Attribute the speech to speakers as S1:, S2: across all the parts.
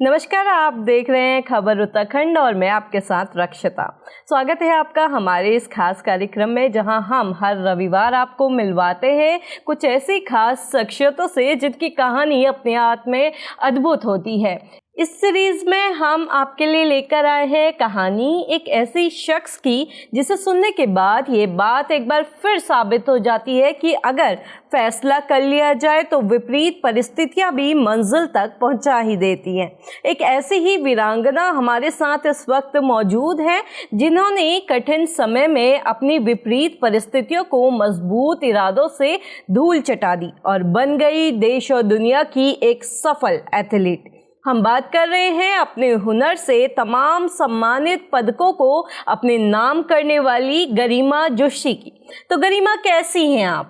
S1: नमस्कार, आप देख रहे हैं खबर उत्तराखंड और मैं आपके साथ रक्षिता। स्वागत है आपका हमारे इस खास कार्यक्रम में, जहां हम हर रविवार आपको मिलवाते हैं कुछ ऐसी खास शख्सियतों से जिनकी कहानी अपने आप में अद्भुत होती है। इस सीरीज़ में हम आपके लिए लेकर आए हैं कहानी एक ऐसी शख्स की जिसे सुनने के बाद ये बात एक बार फिर साबित हो जाती है कि अगर फैसला कर लिया जाए तो विपरीत परिस्थितियां भी मंजिल तक पहुंचा ही देती हैं। एक ऐसी ही वीरांगना हमारे साथ इस वक्त मौजूद है जिन्होंने कठिन समय में अपनी विपरीत परिस्थितियों को मजबूत इरादों से धूल चटा दी और बन गई देश और दुनिया की एक सफल एथलीट। हम बात कर रहे हैं अपने हुनर से तमाम सम्मानित पदकों को अपने नाम करने वाली गरिमा जोशी की। तो गरिमा, कैसी हैं आप?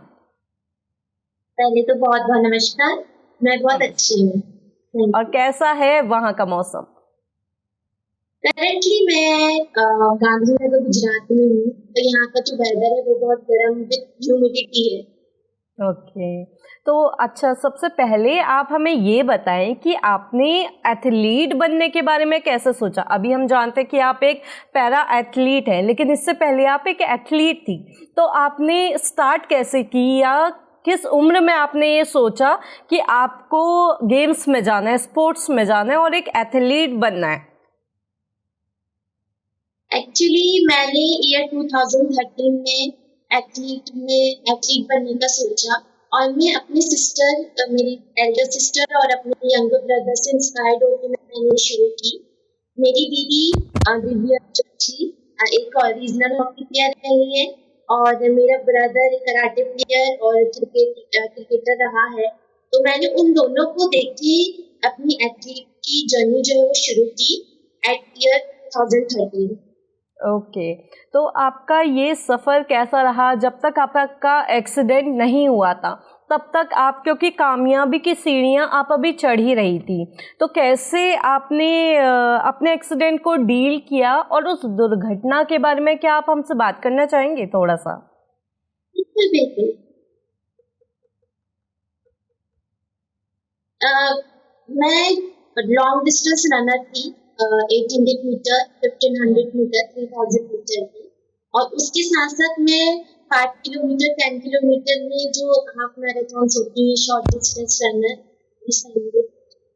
S2: पहले तो बहुत बहुत नमस्कार। मैं बहुत अच्छी हूँ।
S1: और कैसा है वहाँ का मौसम?
S2: करेंटली मैं गांधीनगर गुजरात में हूँ, तो यहाँ का जो वेदर है वो बहुत गर्म विद ह्यूमिडिटी है।
S1: ओके, तो अच्छा, सबसे पहले आप हमें ये बताएं कि आपने एथलीट बनने के बारे में कैसे सोचा। अभी हम जानते हैं कि आप एक पैरा एथलीट हैं, लेकिन इससे पहले आप एक एथलीट थी। तो आपने स्टार्ट कैसे की या किस उम्र में आपने ये सोचा कि आपको गेम्स में जाना है, स्पोर्ट्स में जाना है और एक एथलीट बनना है?
S2: एक्चुअली मैंने ईयर 2013 में एथलीट बनने का सोचा और मैं अपने सिस्टर, मेरी एल्डर सिस्टर और अपने यंगर ब्रदर से इंस्पायर्ड होकर मैंने शुरू की। मेरी दीदी दिव्या जोशी एक रीजनल हॉकी प्लेयर रही है और मेरा ब्रदर कराटे प्लेयर और क्रिकेटर रहा है। तो मैंने उन दोनों को देख के अपनी एथलीट की जर्नी जो है वो शुरू की एट ईयर 2013।
S1: ओके, तो आपका ये सफ़र कैसा रहा? जब तक आपका एक्सीडेंट नहीं हुआ था तब तक आप, क्योंकि कामयाबी की सीढ़ियाँ आप अभी चढ़ ही रही थी, तो कैसे आपने अपने एक्सीडेंट को डील किया और उस दुर्घटना के बारे में क्या आप हमसे बात करना चाहेंगे थोड़ा सा?
S2: बिल्कुल। मैं लॉन्ग डिस्टेंस रनर थी, 1800 मीटर, 1500 मीटर, 3000 मीटर की, और उसके साथ साथ मैं 5 किलोमीटर, 10 किलोमीटर में जो हाफ मैराथन होती है, शॉर्ट डिस्टेंस रनर,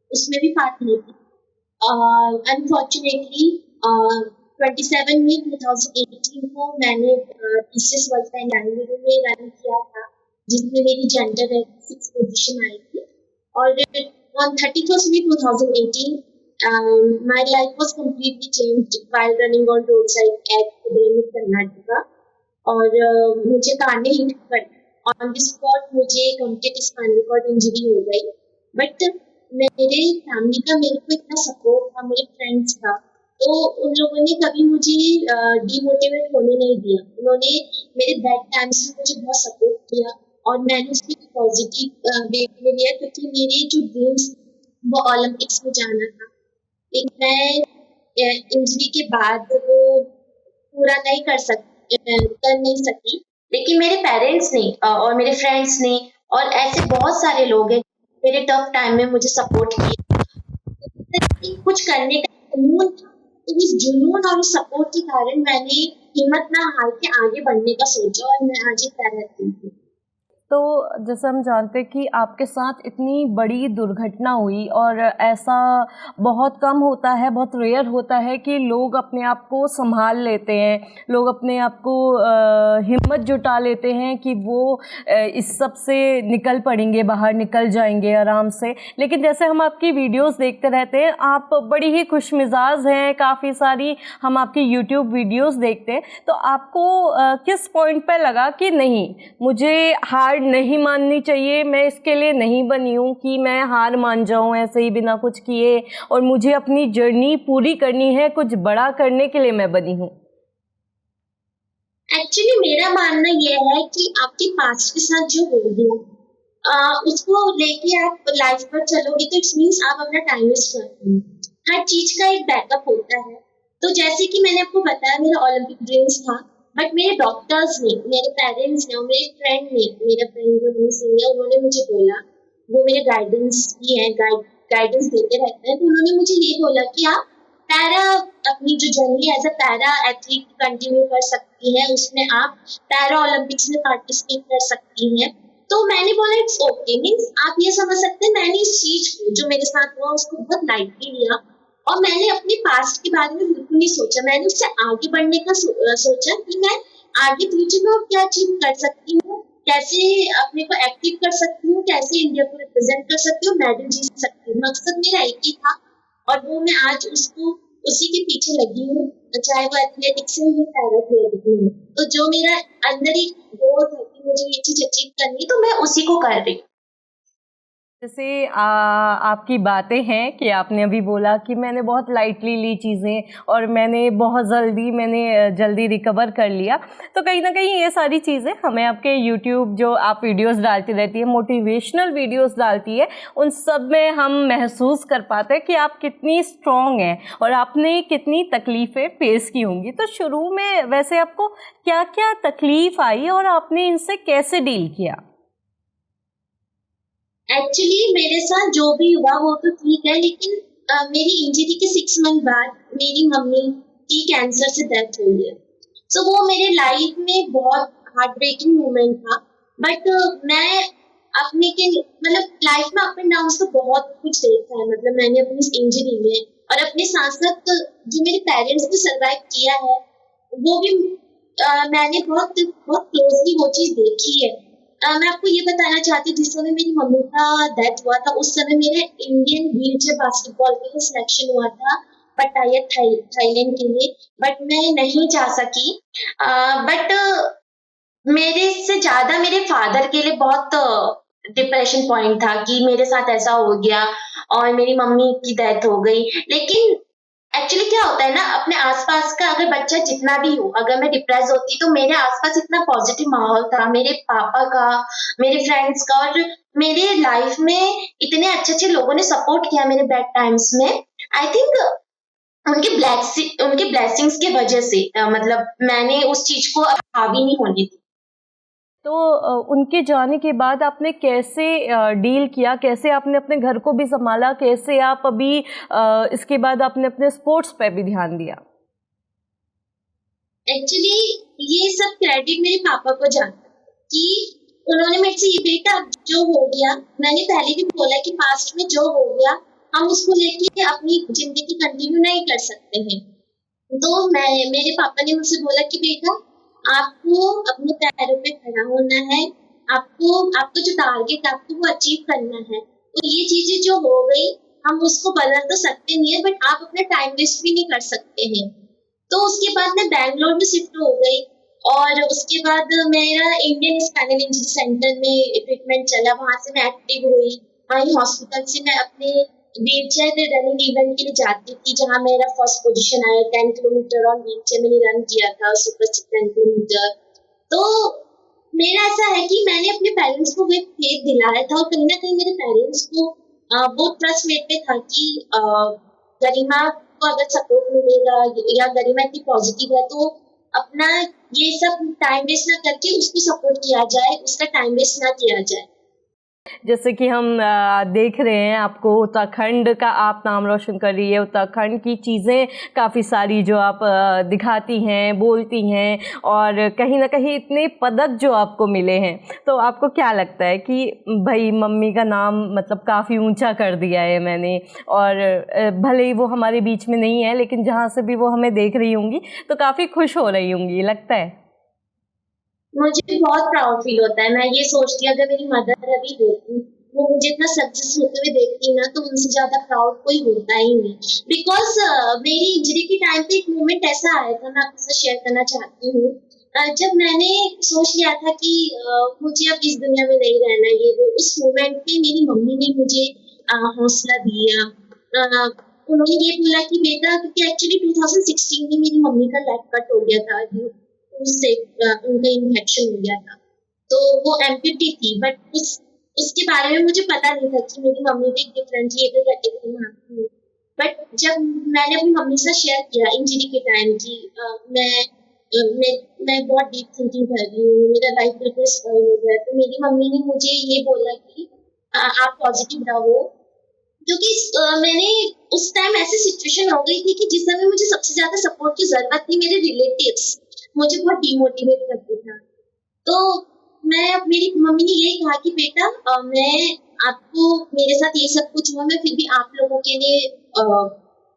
S2: उसमें भी पार्ट ली थी। अनफॉर्चुनेटली 27 मई 2018 को मैंने टीसीएस वर्ल्ड टाइम बेंगलुरु में रन किया था, जिसमें मेरी जेंडर 6 पोजीशन आई थी। और on 31st May 2018 my life was completely changed while running on roadside at Kudremukh, Karnataka, और मुझे कांडे हिट कर ऑन द स्पॉट मुझे कॉम्प्लीट स्पाइनल कॉर्ड इंजरी हो गई। बट मेरे फैमिली का मेरे को इतना सपोर्ट था, मेरे फ्रेंड्स का, तो उन लोगों ने कभी मुझे डिमोटिवेट होने नहीं दिया। उन्होंने मेरे बैड टाइम्स में मुझे बहुत सपोर्ट किया और मैंने उसकी पॉजिटिव वे में लिया, क्योंकि मेरे जो ड्रीम्स वो ओलंपिक्स में जाना था, लेकिन मैं इंजरी के बाद वो पूरा नहीं कर सकी। लेकिन मेरे पेरेंट्स ने और मेरे फ्रेंड्स ने और ऐसे बहुत सारे लोग हैं मेरे टफ टाइम में मुझे सपोर्ट किया। कुछ करने का जुनून था, तो इस जुनून और सपोर्ट के कारण मैंने हिम्मत ना हार के आगे बढ़ने का सोचा और मैं आज एक पैरा एथलीट हूँ।
S1: तो जैसे हम जानते हैं कि आपके साथ इतनी बड़ी दुर्घटना हुई और ऐसा बहुत कम होता है, बहुत रेयर होता है कि लोग अपने आप को संभाल लेते हैं, लोग अपने आप को हिम्मत जुटा लेते हैं कि वो इस सब से निकल पड़ेंगे, बाहर निकल जाएंगे आराम से। लेकिन जैसे हम आपकी वीडियोस देखते रहते हैं, आप बड़ी ही खुशमिजाज हैं, काफ़ी सारी हम आपकी यूट्यूब वीडियोस देखते हैं, तो आपको किस पॉइंट पे लगा कि नहीं, मुझे हार नहीं माननी चाहिए, मैं इसके लिए नहीं बनी हूँ कि मैं हार मान जाऊँ ऐसे ही बिना कुछ किए, और मुझे अपनी जर्नी पूरी करनी है, कुछ बड़ा करने के लिए मैं बनी हूँ?
S2: एक्चुअली मेरा मानना यह है कि आपके पास्ट के साथ जो हो गया उसको लेके आप लाइफ पर चलोगे तो इट्स मीन्स आप अपना टाइम वेस्ट कर रहे हो। हर चीज का एक बैकअप होता है। तो जैसे कि मैंने आपको बताया, मेरा ओलंपिक ड्रीम्स था, बट मेरे डॉक्टर्स ने, मेरे पेरेंट्स ने और मेरे फ्रेंड ने, मेरा फ्रेंड जो हनी सिंह है, उन्होंने मुझे बोला, वो मेरे गाइडेंस भी है, गाइड गाइडेंस देते रहते हैं, तो उन्होंने मुझे ये बोला कि आप पैरा अपनी जो journey as a para athlete continue कर सकती हैं, उसमें आप पैरा ओलंपिक्स में पार्टिसिपेट कर सकती हैं। तो मैंने बोला इट्स ओके, मीन्स आप ये समझ सकते हैं मैंने इस चीज को जो मेरे साथ हुआ उसको बहुत लाइटली लिया, और मैंने अपने पास्ट के बारे में बिल्कुल नहीं सोचा। मैंने उससे आगे बढ़ने का सोचा कि मैं आगे फ्यूचर में और क्या अचीव कर सकती हूँ, कैसे अपने को एक्टिव कर सकती हूँ, कैसे इंडिया को रिप्रेजेंट कर सकती हूँ, मेडल जीत सकती हूँ। मकसद मेरा एक ही था और वो मैं आज उसको उसी के पीछे लगी हूँ, चाहे वो एथलेटिक्स हो या पैराथलेटिक्स हो। तो जो मेरा अंदर ही गोल है कि मुझे ये चीज अचीव करनी है, तो मैं उसी को कर रही हूँ।
S1: जैसे आपकी बातें हैं कि आपने अभी बोला कि मैंने बहुत लाइटली ली चीज़ें और मैंने जल्दी रिकवर कर लिया, तो कहीं ना कहीं ये सारी चीज़ें हमें आपके यूट्यूब जो आप वीडियोस डालती रहती है, मोटिवेशनल वीडियोस डालती है, उन सब में हम महसूस कर पाते हैं कि आप कितनी स्ट्रॉन्ग हैं और आपने कितनी तकलीफ़ें फेस की होंगी। तो शुरू में वैसे आपको क्या क्या तकलीफ़ आई और आपने इनसे कैसे डील किया?
S2: एक्चुअली मेरे साथ जो भी हुआ वो तो ठीक है, लेकिन मेरी इंजरी के 6 मंथ बाद मेरी मम्मी की कैंसर से डेथ हुई है। सो वो मेरे लाइफ में बहुत हार्ट ब्रेकिंग मोमेंट था। बट मैं अपने के मतलब लाइफ में अप एंड डाउन तो बहुत कुछ देखा है। मतलब मैंने अपनी इस इंजरी में और अपने साथ साथ जो मेरे पेरेंट्स ने सर्वाइव किया है वो भी मैंने बहुत बहुत क्लोजली वो चीज देखी है। मैं आपको ये बताना चाहती हूँ, जिस समय मेरी मम्मी का डेथ हुआ था उस समय मेरे इंडियन व्हीलचेयर बास्केटबॉल के लिए सिलेक्शन हुआ था पटाया थाईलैंड के लिए, बट मैं नहीं जा सकी। बट मेरे से ज्यादा मेरे फादर के लिए बहुत डिप्रेशन पॉइंट था कि मेरे साथ ऐसा हो गया और मेरी मम्मी की डेथ हो गई। लेकिन एक्चुअली क्या होता है ना, अपने आसपास का अगर बच्चा जितना भी हो, अगर मैं डिप्रेस होती तो मेरे आसपास इतना पॉजिटिव माहौल था, मेरे पापा का, मेरे फ्रेंड्स का, और मेरे लाइफ में इतने अच्छे अच्छे लोगों ने सपोर्ट किया मेरे बैड टाइम्स में। आई थिंक उनके ब्लेसिंग्स की वजह से मतलब मैंने उस चीज को अब हावी नहीं होने दी।
S1: तो उनके जाने के बाद आपने कैसे डील किया, कैसे आपने अपने घर को भी संभाला, कैसे आप अभी इसके बाद आपने अपने स्पोर्ट्स पे भी ध्यान दिया?
S2: एक्चुअली ये सब क्रेडिट मेरे पापा को जाता कि उन्होंने मेरे से ये बेटा जो हो गया, मैंने पहले भी बोला कि पास्ट में जो हो गया हम उसको लेके अपनी जिंदगी कंटिन्यू नहीं कर सकते हैं। तो मेरे पापा ने मुझसे बोला कि बेटा आपको अपने पैरों पे खड़ा होना है, आपको जो टारगेट आपको वो अचीव करना है। तो ये चीजें जो हो गई हम उसको बदल तो सकते नहीं है, बट आप अपना टाइम वेस्ट भी नहीं कर सकते हैं। तो उसके बाद मैं बैंगलोर में शिफ्ट हो गई और उसके बाद मेरा इंडियन स्पाइनल इंजरी सेंटर में ट्रीटमेंट चला, वहां से मैं एक्टिव हुई। वहीं हॉस्पिटल से मैं अपने व्हीलचेयर रनिंग इवेंट के लिए जाती थी, जहां मेरा फर्स्ट पोजीशन आया। 10 किलोमीटर ऑन व्हीलचेयर मैंने रन किया था, सुपर 10 किलोमीटर। तो मेरा ऐसा है कि मैंने अपने पेरेंट्स को वो फेथ दिलाया था और कहीं ना कहीं मेरे पेरेंट्स को वो ट्रस्ट मेरे पे था कि गरिमा को अगर सपोर्ट मिलेगा या गरिमा इतनी पॉजिटिव है तो अपना ये सब टाइम वेस्ट ना करके उसको सपोर्ट किया जाए, उसका टाइम वेस्ट ना किया जाए।
S1: जैसे कि हम देख रहे हैं आपको, उत्तराखंड का आप नाम रोशन कर रही है, उत्तराखंड की चीज़ें काफ़ी सारी जो आप दिखाती हैं, बोलती हैं, और कहीं ना कहीं इतने पदक जो आपको मिले हैं, तो आपको क्या लगता है कि भाई मम्मी का नाम मतलब काफ़ी ऊंचा कर दिया है मैंने, और भले ही वो हमारे बीच में नहीं है लेकिन जहाँ से भी वो हमें देख रही होंगी तो काफ़ी खुश हो रही होंगी, लगता है?
S2: मुझे बहुत प्राउड फील होता है। मैं ये सोचती हूँ अगर मेरी मदर अभी होती, वो मुझे इतना सक्सेस होते हुए देखती ना, तो उनसे ज्यादा प्राउड कोई होता ही नहीं। बिकॉज मेरी इंजरी के टाइम पे एक मोमेंट ऐसा आया था, मैं आपके साथ शेयर करना चाहती हूँ। जब मैंने सोच लिया था कि मुझे अब इस दुनिया में नहीं रहना, ये वो, उस मोमेंट पे मेरी मम्मी ने मुझे हौसला दिया। उन्होंने ये बोला कि बेटा, क्योंकि एक्चुअली 2016 में मेरी मम्मी का लेग कट हो गया था, उससे उनका इन्फेक्शन हो गया था, तो वो एम्प्यूटी थी। बट उसके बारे में मुझे पता नहीं था कि मेरी मम्मी भी डिफरेंटली एबल कैटेगरी में आती है। बट जब मैंने अपनी मम्मी से शेयर किया इंजरी के टाइम की मैं बहुत डीप थिंकिंग कर रही हूँ, मेरा लाइफ बिल्कुल स्पॉइल हो गया, तो मेरी मम्मी ने मुझे ये बोला कि आप पॉजिटिव रहो, क्योंकि मैंने उस टाइम ऐसी सिचुएशन हो गई थी कि जिस समय मुझे सबसे ज्यादा सपोर्ट की जरूरत थी, मेरे रिलेटिव्स मुझे बहुत डिमोटिवेट करते थे। तो मेरी मम्मी ने यही कहा कि बेटा मैं आपको, मेरे साथ ये सब कुछ हुआ, मैं फिर भी आप लोगों के लिए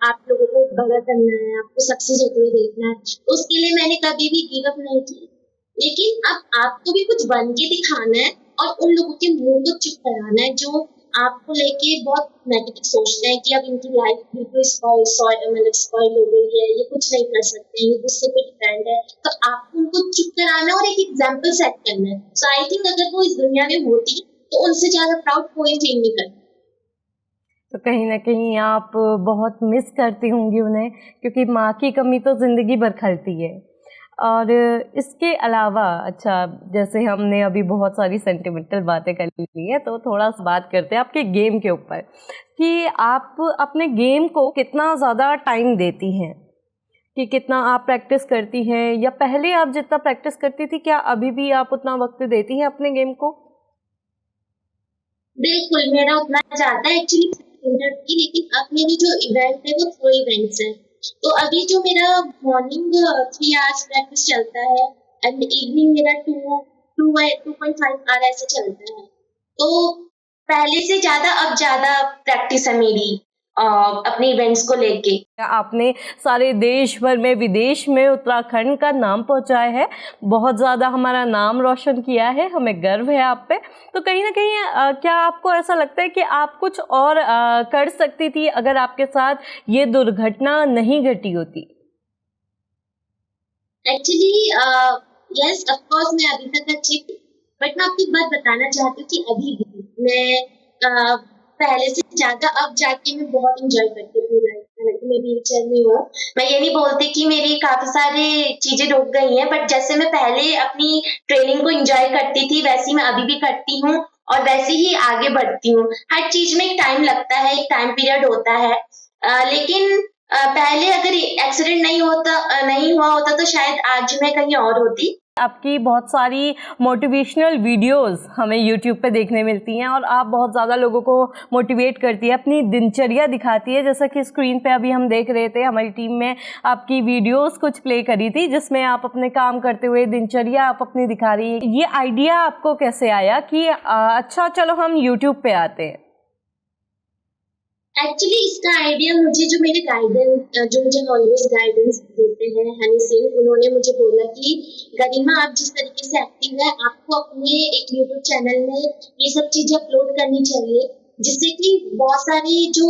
S2: आप लोगों को बड़ा करना है, आपको सक्सेस होते हुए देखना है। तो उसके लिए मैंने कभी भी गिव अप नहीं की। लेकिन अब आपको भी कुछ बन के दिखाना है और उन लोगों के मुंह को चुप कराना है जो आपको लेके बहुत नेगेटिव सोचते हैं कि अब इनकी लाइफ बिल्कुल स्पॉइल हो गई है, ये कुछ नहीं कर सकते, ये गुस्से पे डिपेंड है। तो आपको उनको चुप कराना और एक एग्जाम्पल सेट करना है। सो आई थिंक अगर वो इस दुनिया में होती तो उनसे ज्यादा प्राउड कोई फील नहीं करता।
S1: तो कहीं ना कहीं आप बहुत मिस करती होंगी उन्हें, क्योंकि माँ की कमी तो ज़िंदगी भर खलती है। और इसके अलावा अच्छा, जैसे हमने अभी बहुत सारी सेंटिमेंटल बातें कर ली है, तो थोड़ा सा बात करते हैं आपके गेम के ऊपर कि आप अपने गेम को कितना ज़्यादा टाइम देती हैं, कि कितना आप प्रैक्टिस करती हैं, या पहले आप जितना प्रैक्टिस करती थी क्या अभी भी आप उतना वक्त देती हैं अपने गेम को?
S2: बिल्कुल, मेरा उतना ज्यादा एक्चुअली की, लेकिन अब मेरी जो इवेंट है वो 4 इवेंट्स हैं। तो अभी जो मेरा मॉर्निंग 3 आवर्स प्रैक्टिस चलता है एंड इवनिंग मेरा 2.5 आवर ऐसे चलता है। तो पहले से ज्यादा अब ज्यादा प्रैक्टिस है मेरी अपने इवेंट्स को लेके।
S1: आपने सारे देश भर में, विदेश में उत्तराखंड का नाम पहुंचाया है, बहुत ज़्यादा हमारा नाम रोशन किया है, हमें गर्व है आप पे। तो कहीं ना कहीं क्या आपको ऐसा लगता है कि आप कुछ और कर सकती थी अगर आपके साथ ये दुर्घटना नहीं घटी होती?
S2: एक्चुअली यस, ऑफ कोर्स मैं अभी तक अच्छी थी, बट मैं आपको एक बात बताना चाहती हूँ कि अभी भी मैं पहले से ज्यादा अब जाके मैं बहुत इंजॉय करती हूँ अपनी लाइफ। हालांकि मैं व्हीलचेयर में हूँ, मैं ये नहीं बोलती कि मेरी काफी सारी चीजें रुक गई हैं, बट जैसे मैं पहले अपनी ट्रेनिंग को इंजॉय करती थी वैसी मैं अभी भी करती हूँ और वैसे ही आगे बढ़ती हूँ। हर चीज में एक टाइम लगता है, एक टाइम पीरियड होता है। लेकिन पहले अगर एक्सीडेंट नहीं हुआ होता तो शायद आज मैं कहीं और होती।
S1: आपकी बहुत सारी मोटिवेशनल वीडियोस हमें यूट्यूब पे देखने मिलती हैं और आप बहुत ज़्यादा लोगों को मोटिवेट करती है, अपनी दिनचर्या दिखाती है। जैसा कि स्क्रीन पे अभी हम देख रहे थे, हमारी टीम में आपकी वीडियोस कुछ प्ले करी थी जिसमें आप अपने काम करते हुए दिनचर्या आप अपनी दिखा रही हैं। ये आइडिया आपको कैसे आया कि अच्छा चलो हम यूट्यूब पे आते हैं?
S2: एक्चुअली इसका आइडिया मुझे जो मेरे गाइडेंस, जो मुझे ऑलवेज गाइडेंस देते हैं, हनी सिंह, उन्होंने मुझे बोला कि गरिमा आप जिस तरीके से एक्टिव है, आपको अपने एक यूट्यूब चैनल में ये सब चीजें अपलोड करनी चाहिए, जिससे कि बहुत सारी जो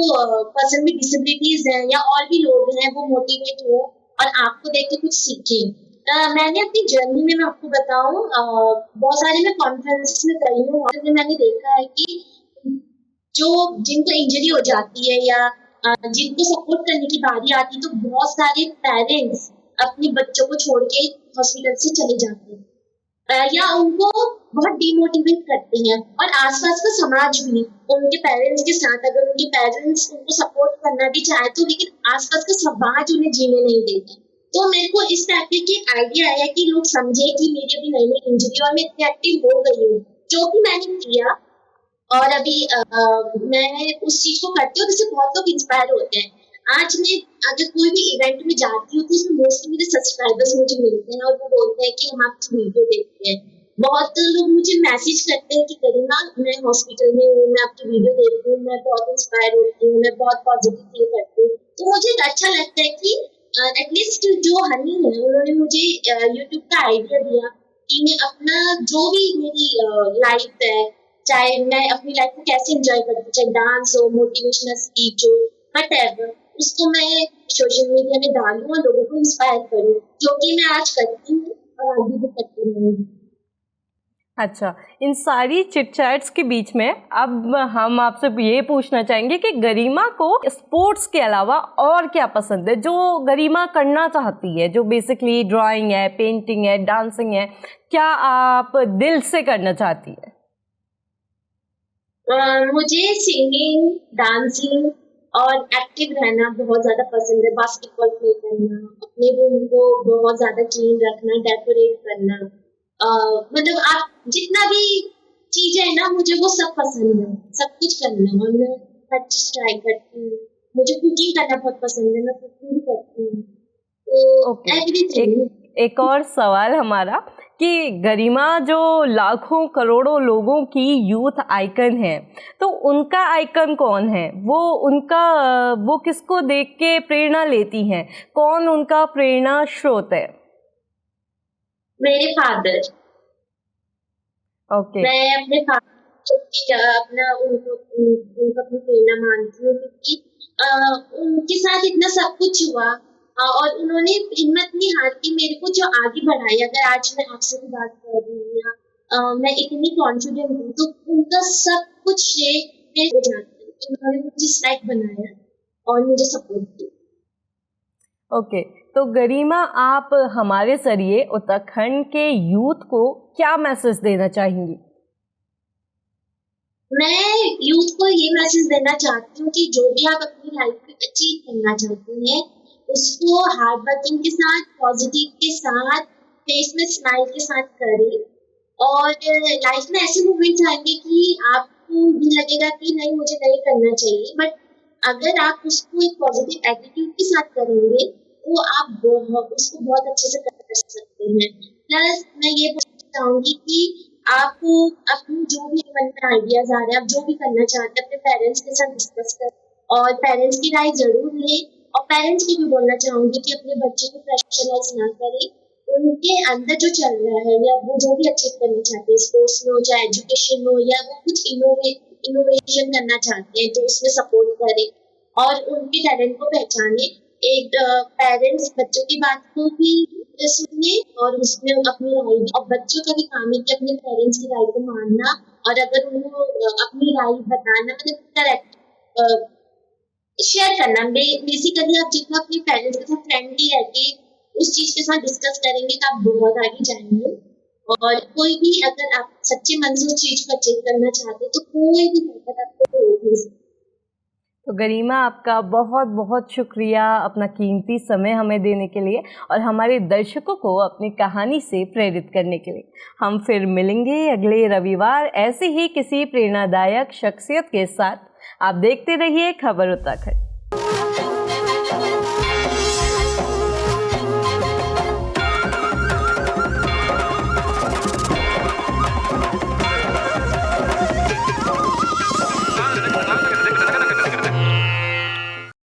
S2: पर्सन में डिसेबिलिटीज हैं या और भी लोग हैं वो मोटिवेट हो और आपको देख के कुछ सीखे। मैंने अपनी जर्नी में, मैं आपको बताऊं, बहुत सारे मैं कॉन्फ्रेंसेस में गई हूँ और मैंने देखा है कि जो जिनको इंजरी हो जाती है या जिनको सपोर्ट करने की बारी आती है, तो बहुत सारे पेरेंट्स अपने बच्चों को छोड़ के हॉस्पिटल से चले जाते हैं या उनको बहुत डिमोटिवेट करते हैं। और आसपास का समाज भी उनके पेरेंट्स के साथ, अगर उनके पेरेंट्स उनको सपोर्ट करना भी चाहे तो, लेकिन आसपास का समाज उन्हें जीने नहीं देता। तो मेरे को इस टाइप के आइडिया आया कि लोग समझे कि मेरी अभी नई नई इंजरी और मैं इतनी एक्टिव हो गई हूँ, जो कि मैंने किया। और अभी मैं उस चीज को करती हूँ जिससे बहुत लोग इंस्पायर होते हैं। आज मैं अगर कोई भी इवेंट में जाती हूँ तो उसमें मोस्टली मेरे सब्सक्राइबर्स मुझे मिलते हैं और वो बोलते हैं कि हम आपकी वीडियो देखते हैं। बहुत लोग मुझे मैसेज करते हैं कि गरिमा मैं हॉस्पिटल में हूँ, मैं आपकी वीडियो देखती हूँ, मैं बहुत इंस्पायर होती हूँ, मैं बहुत पॉजिटिव फील करती हूँ। तो मुझे अच्छा लगता है कि एटलीस्ट जो हनी है उन्होंने मुझे यूट्यूब का आइडिया दिया कि मैं अपना जो भी मेरी लाइफ है, चाहे मैं अपनी लाइफ को कैसे एंजॉय करती हूँ, चाहे डांस हो, मोटिवेशनल स्पीच हो, व्हाटएवर, उसको मैं सोशल मीडिया में डालूं और लोगों को इंस्पायर करूं, जो कि मैं आज करती हूँ और आगे भी करती रहूंगी।
S1: अच्छा, इन सारी चिट चैट्स के बीच में अब हम आपसे ये पूछना चाहेंगे कि गरिमा को स्पोर्ट्स के अलावा और क्या पसंद है, जो गरिमा करना चाहती है, जो बेसिकली ड्राइंग है, पेंटिंग है, डांसिंग है, क्या आप दिल से करना चाहती है?
S2: मुझे सिंगिंग, डांसिंग और एक्टिव रहना बहुत ज्यादा पसंद है। बास्केटबॉल प्ले करना, अपने रूम को बहुत ज्यादा क्लीन रखना, डेकोरेट करना, मतलब आप जितना भी चीजें है ना, मुझे वो सब पसंद है, सब कुछ करना। और मैं हर चीज ट्राई करती हूँ। मुझे कुकिंग करना बहुत पसंद है, मैं कुकिंग भी करती हूँ, तो
S1: ओके।
S2: एवरीथिंग।
S1: एक और सवाल हमारा कि गरिमा जो लाखों करोड़ों लोगों की यूथ आइकन है, तो उनका आइकन कौन है? वो किसको देख के प्रेरणा लेती हैं? कौन उनका प्रेरणा स्रोत है?
S2: मेरे फादर।
S1: ओके।
S2: मैं अपने फादर की जगह अपना उनको अपनी प्रेरणा मानती हूँ, क्योंकि उनके साथ इतना सब कुछ हुआ, और उन्होंने हिम्मत नहीं हारी मेरे को जो आगे बढ़ाई। अगर आज मैं आपसे भी बात कर रही हूँ या मैं इतनी कॉन्फिडेंट हूँ, तो उनका सब कुछ श्रेय मेरे को जाता है। उन्होंने मुझे इस लायक बनाया और मुझे सपोर्ट किया।
S1: ओके, तो गरिमा आप हमारे जरिए उत्तराखंड के यूथ को क्या मैसेज देना चाहेंगी?
S2: मैं यूथ को ये मैसेज देना चाहती हूँ कि जो भी आप अपनी लाइफ में अचीव करना चाहते हैं, उसको हार्ड वर्किंग के साथ, पॉजिटिव के साथ, फेस में स्माइल के साथ करें। और लाइफ में ऐसे मोमेंट्स आएंगे कि आपको भी लगेगा कि नहीं मुझे नहीं करना चाहिए, बट अगर आप उसको एक पॉजिटिव एटीट्यूड के साथ करेंगे तो आप उसको बहुत अच्छे से कर सकते हैं। प्लस मैं ये बोलना चाहूंगी कि आपको अपनी जो भी मन में आइडियाज आ रहे हैं, आप जो भी करना चाहते हैं, अपने पेरेंट्स के साथ डिस्कस करें और पेरेंट्स की राय जरूर लें। और पेरेंट्स की भी बोलना चाहूंगी कि अपने बच्चे को प्रेशराइज ना करें, उनके अंदर जो चल रहा है या वो जो भी अचीव करना चाहते हैं, स्पोर्ट्स में हो चाहे एजुकेशन में हो, या वो कुछ इनोवेशन करना चाहते हैं, तो उसमें सपोर्ट करें और उनके टैलेंट को पहचाने। एक पेरेंट्स बच्चों की बात को भी सुने और उसमें अपनी राय, और बच्चों का भी काम है कि अपने पेरेंट्स की राय को मानना, और अगर उनको अपनी राय बताना, मतलब करेक्ट शेयर करना। बेसिकली आप जितना अपने पेरेंट्स के साथ फ्रेंडली रहके उस चीज के साथ डिस्कस करेंगे तो आप बहुत आगे जाएंगे। और कोई भी, अगर आप सच्चे मन से उस चीज को अचीव करना चाहते हैं, तो कोई भी ताकत आपको रोक नहीं सकती।
S1: तो गरिमा, आपका बहुत बहुत शुक्रिया अपना कीमती समय हमें देने के लिए और हमारे दर्शकों को अपनी कहानी से प्रेरित करने के लिए। हम फिर मिलेंगे अगले रविवार ऐसे ही किसी प्रेरणादायक शख्सियत के साथ। आप देखते रहिए खबर उत्तराखंड।